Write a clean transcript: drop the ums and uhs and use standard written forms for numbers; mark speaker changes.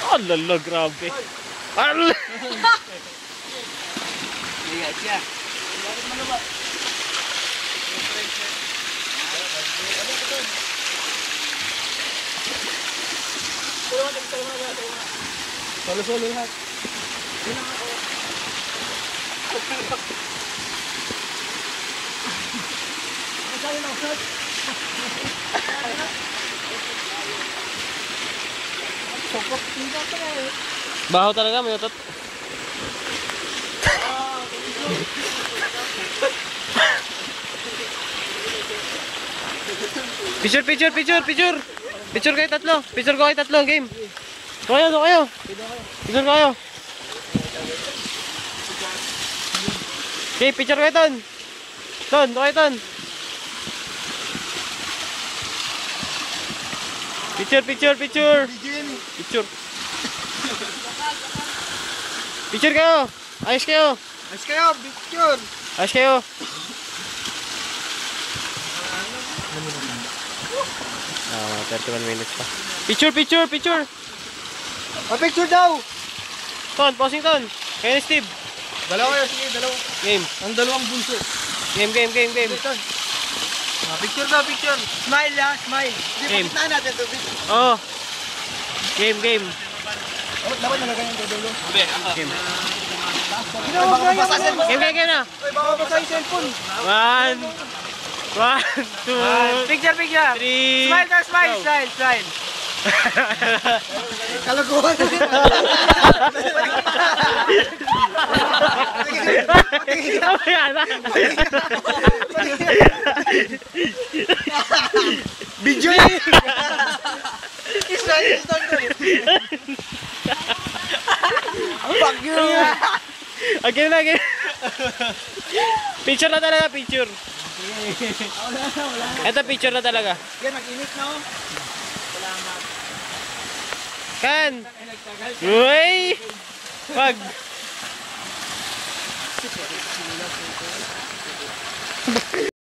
Speaker 1: Alala, grabe. Alala.
Speaker 2: Lihat siya.
Speaker 3: Solo-solo lahat.
Speaker 1: Baho talaga, may utot. Picture. Picture kayo tatlo. Picture ko kayo tatlo, game. Doon kayo. Picture ko kayo. Okay, picture kayo ton. Doon kayo ton. Picture. Picture kayo. Ayos kayo, picture. Ayos kayo. Ah, 31 minutes pa. Picture.
Speaker 3: Picture daw.
Speaker 1: Ton, posing ton. Kayo ni Steve.
Speaker 3: Dalawa kayo, sige, dalawa.
Speaker 1: Game.
Speaker 3: Ang dalawang bunso.
Speaker 1: Game.
Speaker 3: Picture daw, picture. Smile ya, smile.
Speaker 1: Game.
Speaker 3: Pakita natin ito, picture.
Speaker 1: Oh. Game.
Speaker 3: Dapat nalagay yung dulo.
Speaker 1: Game.
Speaker 3: Baka
Speaker 1: Game na.
Speaker 3: baka basa yung cellphone.
Speaker 1: 1, 2,
Speaker 2: Picture.
Speaker 1: 3.
Speaker 2: Smile.
Speaker 3: Kalaguhan. Video eh. Israel. Fuck you.
Speaker 1: Again. Picture na talaga, picture. Ito picture na talaga.
Speaker 3: Yan, mag-init na oh.
Speaker 1: Kan. Uy. Wag.